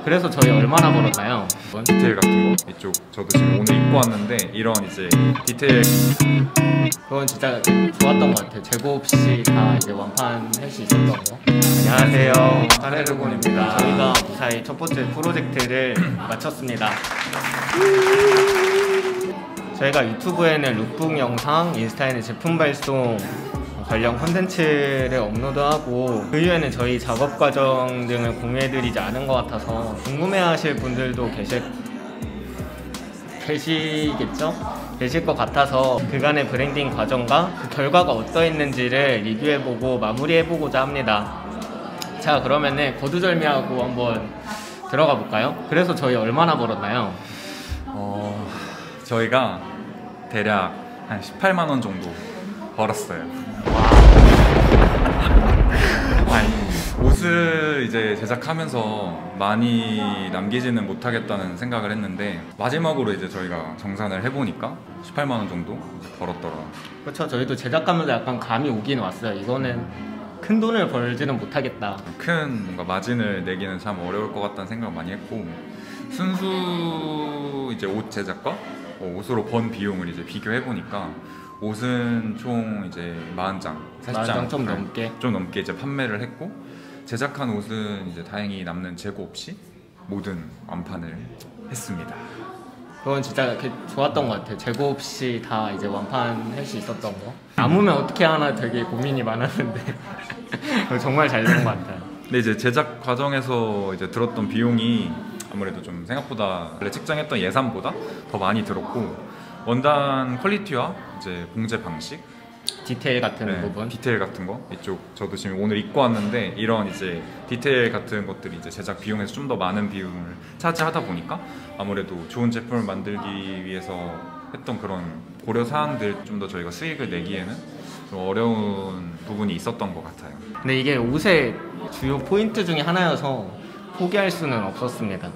그래서 저희 얼마나 벌었나요? 디테일 같은 거 이쪽 저도 지금 오늘 입고 왔는데 이런 이제 디테일 그건 진짜 좋았던 것 같아요. 재고 없이 다 이제 완판할 수 있었던 거. 안녕하세요, 하네르곤입니다. 저희가 무사히 첫 번째 프로젝트를 마쳤습니다. 저희가 유튜브에는 룩북 영상, 인스타에는 제품 발송 관련 콘텐츠를 업로드하고 그 이후에는 저희 작업 과정 등을 공유해드리지 않은 것 같아서 궁금해하실 분들도 계실 것 같아서 그간의 브랜딩 과정과 그 결과가 어떠했는지를 리뷰해보고 마무리해보고자 합니다. 자, 그러면은 거두절미하고 한번 들어가 볼까요? 그래서 저희 얼마나 벌었나요? 저희가 대략 한 18만 원 정도 벌었어요. 아니, 옷을 이제 제작하면서 많이 남기지는 못하겠다는 생각을 했는데 마지막으로 이제 저희가 정산을 해보니까 18만 원 정도 벌었더라고요. 그렇죠. 저희도 제작하면서 약간 감이 오긴 왔어요. 이거는 큰 돈을 벌지는 못하겠다. 큰 뭔가 마진을 내기는 참 어려울 것 같다는 생각을 많이 했고 순수 이제 옷 제작과 옷으로 번 비용을 이제 비교해 보니까 옷은 총 이제 40장, 40장 좀 넘게 이제 판매를 했고 제작한 옷은 이제 다행히 남는 재고 없이 모든 완판을 했습니다. 그건 진짜 좋았던 것 같아요. 재고 없이 다 이제 완판할 수 있었던 거. 남으면 어떻게 하나 되게 고민이 많았는데 정말 잘 된 것 같아요. 근데 이제 제작 과정에서 이제 들었던 비용이 아무래도 좀 생각보다 원래 책정했던 예산보다 더 많이 들었고 원단 퀄리티와 이제 봉제 방식, 디테일 같은 부분, 디테일 같은 거 이쪽 저도 지금 오늘 입고 왔는데 이런 이제 디테일 같은 것들이 이제 제작 비용에서 좀 더 많은 비용을 차지하다 보니까 아무래도 좋은 제품을 만들기 위해서 했던 그런 고려 사항들 좀 더 저희가 수익을 내기에는 좀 어려운 부분이 있었던 것 같아요. 근데 이게 옷의 주요 포인트 중에 하나여서 포기할 수는 없었습니다.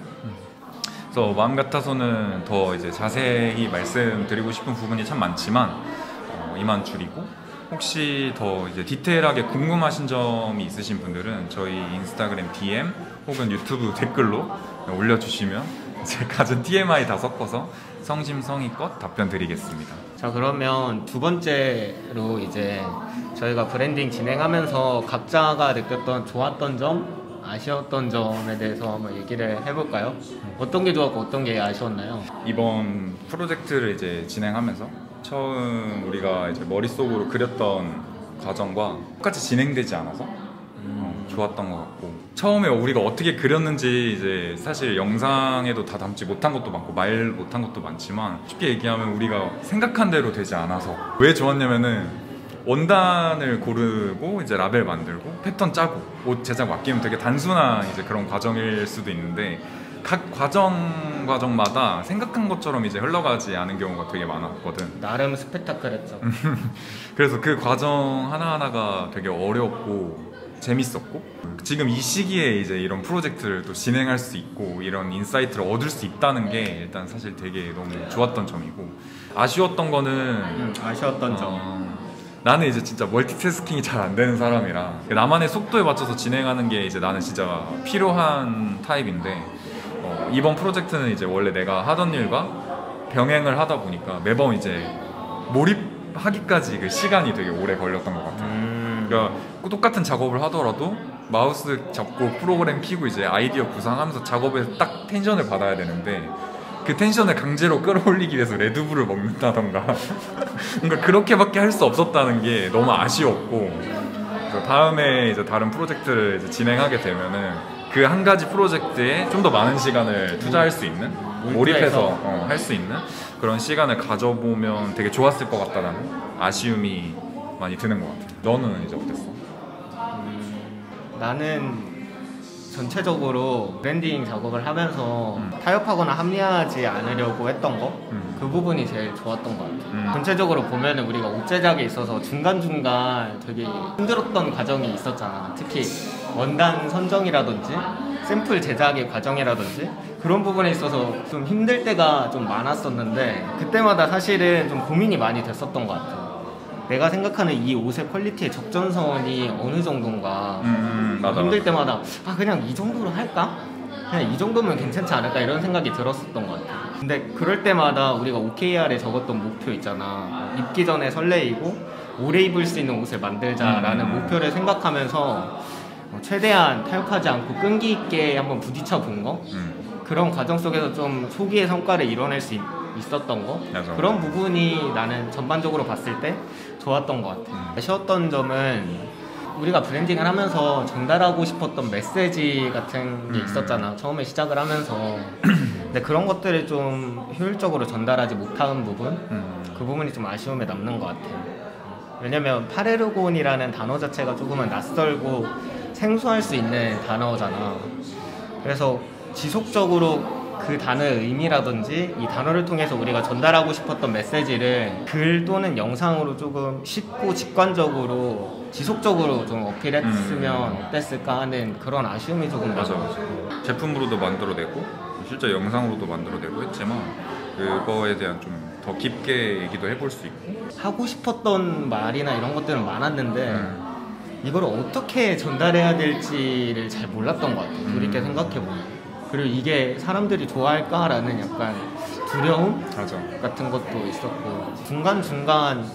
그래서 마음 같아서는 더 이제 자세히 말씀드리고 싶은 부분이 참 많지만 이만 줄이고 혹시 더 이제 디테일하게 궁금하신 점이 있으신 분들은 저희 인스타그램 DM 혹은 유튜브 댓글로 올려주시면 제가 가진 TMI 다 섞어서 성심성의껏 답변 드리겠습니다. 자, 그러면 두 번째로 이제 저희가 브랜딩 진행하면서 각자가 느꼈던 좋았던 점, 아쉬웠던 점에 대해서 한번 얘기를 해볼까요? 어떤 게 좋았고 어떤 게 아쉬웠나요? 이번 프로젝트를 이제 진행하면서 처음 우리가 이제 머릿속으로 그렸던 과정과 똑같이 진행되지 않아서 좋았던 것 같고 처음에 우리가 어떻게 그렸는지 이제 사실 영상에도 다 담지 못한 것도 많고 말 못한 것도 많지만 쉽게 얘기하면 우리가 생각한 대로 되지 않아서 왜 좋았냐면은 원단을 고르고 이제 라벨 만들고 패턴 짜고 옷 제작 맡기면 되게 단순한 이제 그런 과정일 수도 있는데 각 과정마다 생각한 것처럼 이제 흘러가지 않은 경우가 되게 많았거든. 나름 스펙타클했죠. 그래서 그 과정 하나하나가 되게 어렵고 재밌었고 지금 이 시기에 이제 이런 프로젝트를 또 진행할 수 있고 이런 인사이트를 얻을 수 있다는 게 일단 사실 되게 너무 좋았던 점이고 아쉬웠던 거는 아쉬웠던 점. 나는 이제 진짜 멀티태스킹이 잘 안 되는 사람이라 나만의 속도에 맞춰서 진행하는 게 이제 나는 진짜 필요한 타입인데 이번 프로젝트는 이제 원래 내가 하던 일과 병행을 하다 보니까 매번 이제 몰입하기까지 그 시간이 되게 오래 걸렸던 것 같아요. 그러니까 똑같은 작업을 하더라도 마우스 잡고 프로그램 키고 이제 아이디어 구상하면서 작업에서 딱 텐션을 받아야 되는데 그 텐션을 강제로 끌어올리기 위해서 레드불을 먹는다던가 그러니까 그렇게밖에 할 수 없었다는 게 너무 아쉬웠고 다음에 이제 다른 프로젝트를 이제 진행하게 되면은 그 한 가지 프로젝트에 좀 더 많은 시간을 투자할 수 있는 몰입해서 할 수 있는 그런 시간을 가져보면 되게 좋았을 것 같다는 아쉬움이 많이 드는 것 같아요. 너는 이제 어땠어? 나는 전체적으로 브랜딩 작업을 하면서 타협하거나 합리화하지 않으려고 했던 거 그 부분이 제일 좋았던 것 같아요. 전체적으로 보면 우리가 옷 제작에 있어서 중간중간 되게 힘들었던 과정이 있었잖아. 특히 원단 선정이라든지 샘플 제작의 과정이라든지 그런 부분에 있어서 좀 힘들 때가 좀 많았었는데 그때마다 사실은 좀 고민이 많이 됐었던 것 같아요. 내가 생각하는 이 옷의 퀄리티의 적정선이 어느 정도인가. 맞아, 힘들 때마다 그냥 이 정도로 할까? 그냥 이 정도면 괜찮지 않을까 이런 생각이 들었었던 것 같아요. 근데 그럴 때마다 우리가 OKR에 적었던 목표 있잖아. 입기 전에 설레이고 오래 입을 수 있는 옷을 만들자라는 목표를 생각하면서 최대한 타협하지 않고 끈기 있게 한번 부딪혀 본 거? 그런 과정 속에서 좀 소기의 성과를 이뤄낼 수 있었던 거? 맞아. 그런 부분이 나는 전반적으로 봤을 때 좋았던 것 같아. 아쉬웠던 점은 우리가 브랜딩을 하면서 전달하고 싶었던 메시지 같은 게 있었잖아. 처음에 시작을 하면서. 근데 그런 것들을 좀 효율적으로 전달하지 못한 부분? 그 부분이 좀 아쉬움에 남는 것 같아요. 왜냐면 파레르곤이라는 단어 자체가 조금은 낯설고 생소할 수 있는 단어잖아. 그래서 지속적으로 그 단어의 의미라든지 이 단어를 통해서 우리가 전달하고 싶었던 메시지를 글 또는 영상으로 조금 쉽고 직관적으로 지속적으로 좀 어필했으면 어땠을까 하는 그런 아쉬움이 조금 맞아. 제품으로도 만들어내고 실제 영상으로도 만들어내고 했지만 그거에 대한 좀 더 깊게 얘기도 해볼 수 있고 하고 싶었던 말이나 이런 것들은 많았는데 이걸 어떻게 전달해야 될지를 잘 몰랐던 것 같아요. 돌이켜 생각해보면. 그리고 이게 사람들이 좋아할까라는 약간 두려움 맞아. 같은 것도 있었고 중간중간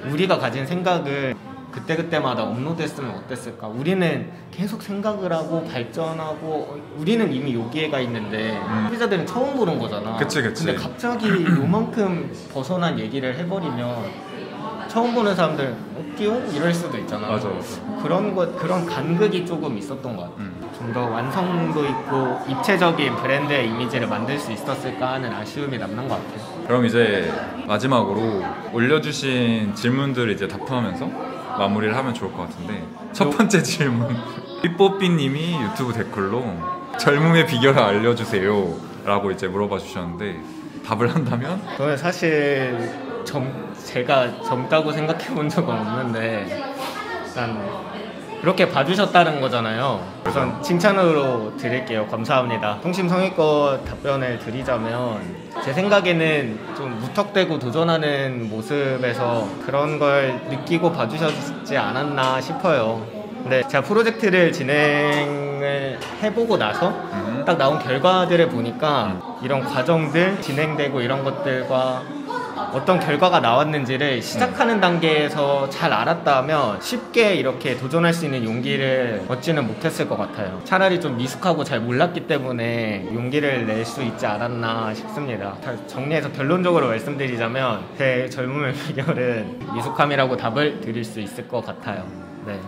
우리가 가진 생각을 그때그때마다 업로드했으면 어땠을까. 우리는 계속 생각을 하고 발전하고 우리는 이미 여기에가 있는데 소비자들은 처음 보는 거잖아. 그치. 근데 갑자기 요만큼 벗어난 얘기를 해버리면 처음 보는 사람들 띠용? 이럴 수도 있잖아. 맞아. 그런 간극이 조금 있었던 것 같아. 좀 더 완성도 있고 입체적인 브랜드의 이미지를 만들 수 있었을까 하는 아쉬움이 남는 것 같아. 그럼 이제 마지막으로 올려주신 질문들을 이제 답변하면서 마무리를 하면 좋을 것 같은데 첫 번째 질문 삐뽀삐님이 유튜브 댓글로 젊음의 비결을 알려주세요 라고 이제 물어봐 주셨는데 답을 한다면? 저는 사실 제가 젊다고 생각해 본 적은 없는데 일단 그렇게 봐주셨다는 거잖아요. 우선 칭찬으로 드릴게요. 감사합니다. 성심성의껏 답변을 드리자면 제 생각에는 좀 무턱대고 도전하는 모습에서 그런 걸 느끼고 봐주셨지 않았나 싶어요. 근데 제가 프로젝트를 진행을 해보고 나서 딱 나온 결과들을 보니까 이런 과정들 진행되고 이런 것들과 어떤 결과가 나왔는지를 시작하는 단계에서 잘 알았다면 쉽게 이렇게 도전할 수 있는 용기를 얻지는 못했을 것 같아요. 차라리 좀 미숙하고 잘 몰랐기 때문에 용기를 낼 수 있지 않았나 싶습니다. 정리해서 결론적으로 말씀드리자면 제 젊음의 비결은 미숙함이라고 답을 드릴 수 있을 것 같아요. 네.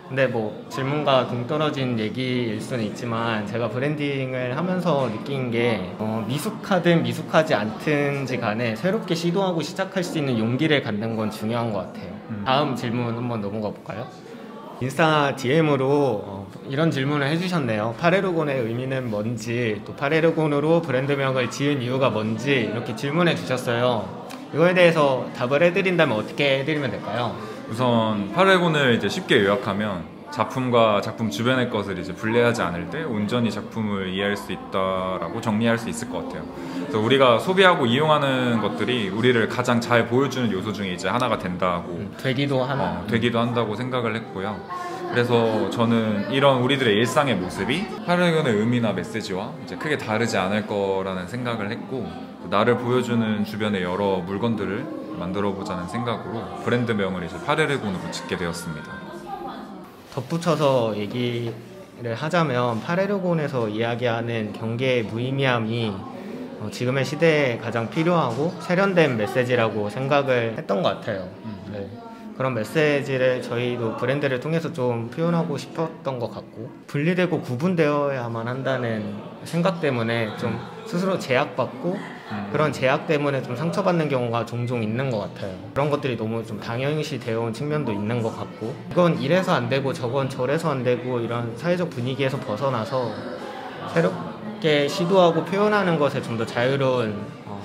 근데 뭐 질문과 동떨어진 얘기일 수는 있지만 제가 브랜딩을 하면서 느낀 게 미숙하든 미숙하지 않든지 간에 새롭게 시도하고 시작할 수 있는 용기를 갖는 건 중요한 것 같아요. 다음 질문 한번 넘어가 볼까요? 인스타 DM으로 이런 질문을 해주셨네요. 파레르곤의 의미는 뭔지, 또 파레르곤으로 브랜드명을 지은 이유가 뭔지 이렇게 질문해 주셨어요. 이거에 대해서 답을 해드린다면 어떻게 해드리면 될까요? 우선 파레곤을 이제 쉽게 요약하면 작품과 작품 주변의 것을 이제 분리하지 않을 때 온전히 작품을 이해할 수 있다라고 정리할 수 있을 것 같아요. 그래서 우리가 소비하고 이용하는 것들이 우리를 가장 잘 보여주는 요소 중에 이제 하나가 된다고 되기도 한다고 생각을 했고요. 그래서 저는 이런 우리들의 일상의 모습이 파레곤의 의미나 메시지와 이제 크게 다르지 않을 거라는 생각을 했고 나를 보여주는 주변의 여러 물건들을 만들어보자는 생각으로 브랜드명을 이제 파레르곤으로 짓게 되었습니다. 덧붙여서 얘기를 하자면 파레르곤에서 이야기하는 경계의 무의미함이 지금의 시대에 가장 필요하고 세련된 메시지라고 생각을 했던 것 같아요. 네. 그런 메시지를 저희도 브랜드를 통해서 좀 표현하고 싶었던 것 같고 분리되고 구분되어야만 한다는 생각 때문에 좀 스스로 제약받고 그런 제약 때문에 좀 상처받는 경우가 종종 있는 것 같아요. 그런 것들이 너무 좀 당연시 되어 온 측면도 있는 것 같고 이건 이래서 안 되고 저건 저래서 안 되고 이런 사회적 분위기에서 벗어나서 새롭게 시도하고 표현하는 것에 좀 더 자유로운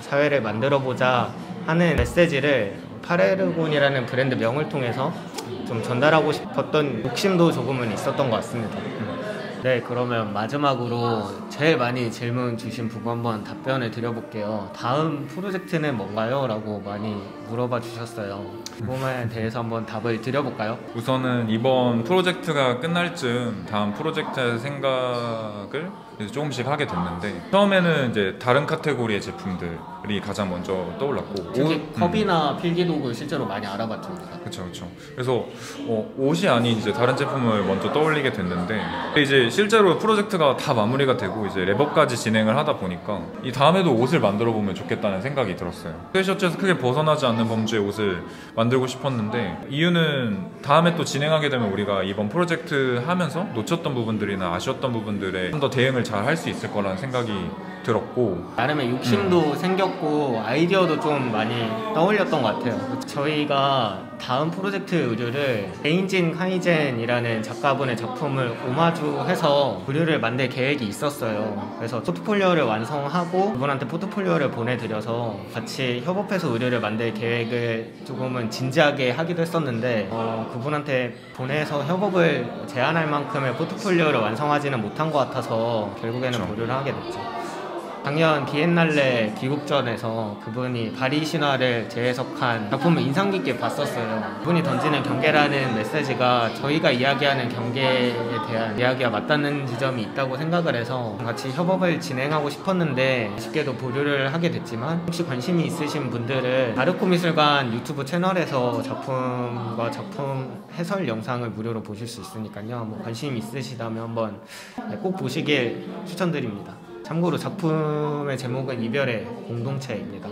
사회를 만들어보자 하는 메시지를 파레르곤이라는 브랜드 명을 통해서 좀 전달하고 싶었던 욕심도 조금은 있었던 것 같습니다. 네, 그러면 마지막으로 제일 많이 질문 주신 부분 한번 답변을 드려볼게요. 다음 프로젝트는 뭔가요? 라고 많이 물어봐 주셨어요. 그 부분에 대해서 한번 답을 드려볼까요? 우선은 이번 프로젝트가 끝날 즈음 다음 프로젝트의 생각을 그래서 조금씩 하게 됐는데 처음에는 이제 다른 카테고리의 제품들이 가장 먼저 떠올랐고 특히 컵이나 필기도구 실제로 많이 알아봤습니다. 그렇죠. 그래서 옷이 아닌 이제 다른 제품을 먼저 떠올리게 됐는데 이제 실제로 프로젝트가 다 마무리가 되고 이제 랩업까지 진행을 하다 보니까 이 다음에도 옷을 만들어 보면 좋겠다는 생각이 들었어요. 스웨셔츠에서 크게 벗어나지 않는 범주의 옷을 만들고 싶었는데 이유는 다음에 또 진행하게 되면 우리가 이번 프로젝트 하면서 놓쳤던 부분들이나 아쉬웠던 부분들에 좀 더 대응을 잘 할 수 있을 거라는 생각이 들었고 나름의 욕심도 생겼고 아이디어도 좀 많이 떠올렸던 것 같아요. 저희가 다음 프로젝트 의류를 베인진 카이젠이라는 작가분의 작품을 오마주해서 의류를 만들 계획이 있었어요. 그래서 포트폴리오를 완성하고 그분한테 포트폴리오를 보내드려서 같이 협업해서 의류를 만들 계획을 조금은 진지하게 하기도 했었는데 그분한테 보내서 협업을 제안할 만큼의 포트폴리오를 완성하지는 못한 것 같아서 결국에는 그렇죠. 보류를 하게 됐죠. 작년 비엔날레 귀국전에서 그분이 바리 신화를 재해석한 작품을 인상 깊게 봤었어요. 그분이 던지는 경계라는 메시지가 저희가 이야기하는 경계에 대한 이야기와 맞닿는 지점이 있다고 생각을 해서 같이 협업을 진행하고 싶었는데 아쉽게도 보류를 하게 됐지만 혹시 관심이 있으신 분들은 아르코미술관 유튜브 채널에서 작품과 작품 해설 영상을 무료로 보실 수 있으니까요. 뭐 관심 있으시다면 한번 꼭 보시길 추천드립니다. 참고로 작품의 제목은 이별의 공동체입니다.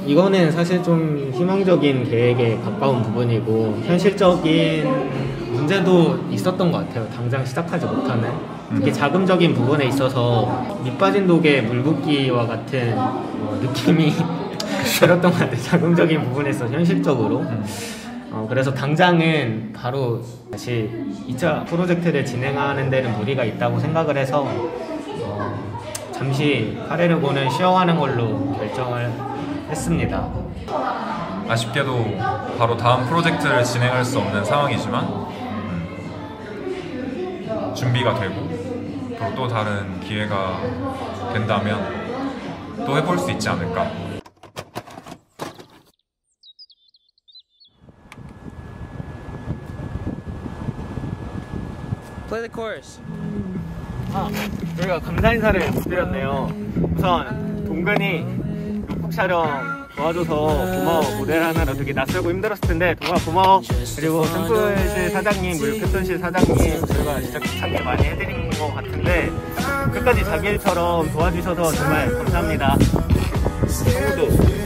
이거는 사실 좀 희망적인 계획에 가까운 부분이고 현실적인 문제도 있었던 것 같아요. 당장 시작하지 못하는 특히 자금적인 부분에 있어서 밑 빠진 독에 물 붓기와 같은 느낌이 들었던 것 같아요. 자금적인 부분에서 현실적으로 그래서 당장은 바로 다시 2차 프로젝트를 진행하는 데는 무리가 있다고 생각을 해서 잠시 카레르고는 쉬어가는 걸로 결정을 했습니다. 아쉽게도 바로 다음 프로젝트를 진행할 수 없는 상황이지만 준비가 되고 그리고 또 다른 기회가 된다면 또 해볼 수 있지 않을까. Play the chorus. 저희가 감사 인사를 못 드렸네요. 우선 동근이 룩북 촬영 도와줘서 고마워. 모델 하느라 되게 낯설고 힘들었을 텐데 동아 고마워. 그리고 샘플실 사장님, 그리고 패션실 사장님 저희가 진짜 귀찮게 많이 해드린 것 같은데 끝까지 자기 일처럼 도와주셔서 정말 감사합니다. 형우도.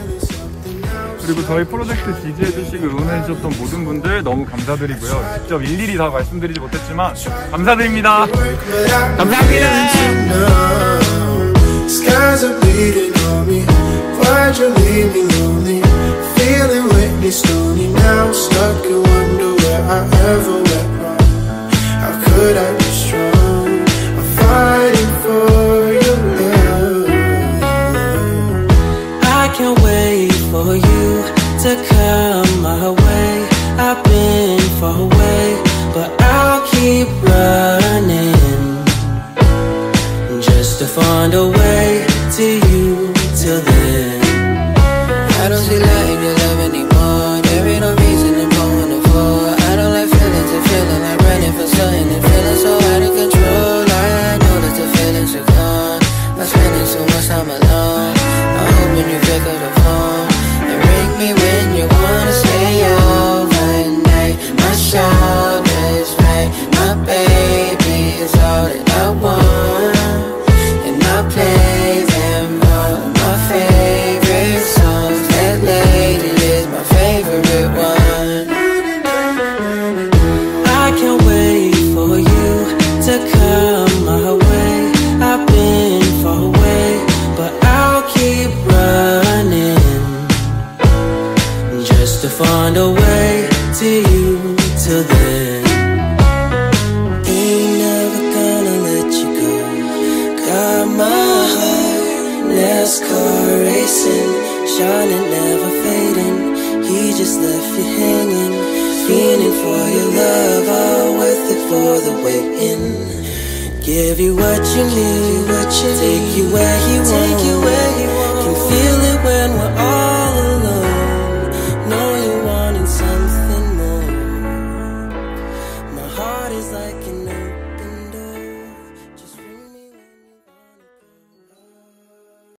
그리고 저희 프로젝트 지지해주시고 응원해주셨던 모든 분들 너무 감사드리고요. 직접 일일이 다 말씀드리지 못했지만 감사드립니다. 감사합니다. Skies are bleeding on me. Why'd you leave me lonely? Feeling wetly stony now. Stuck and wonder where I ever went wrong. How could I be strong? I'm fighting for your love. I can't wait for you to come my way. I've been far away, but I'll keep running just to find a way to you. Till then, I don't see light in your love anymore. There ain't no reason to go on the floor. I don't like feelings and feeling like running for something and feeling so out of control. I know that the feelings are gone. I'm spending so much time alone. I'm hoping you pick up the phone and ring me when you wanna stay overnight. My shoulder's right, my baby is all that I want, and I play them all my favorite songs. That lady is my favorite one. I can't wait for you to come my way. I've been far away, but I'll keep running just to find a way to you. Till then, ain't never gonna let you go. Got my heart, NASCAR racing, shining, never fading. He just left you hanging, feeling for your love, all worth it for the waiting. Give you what you need, take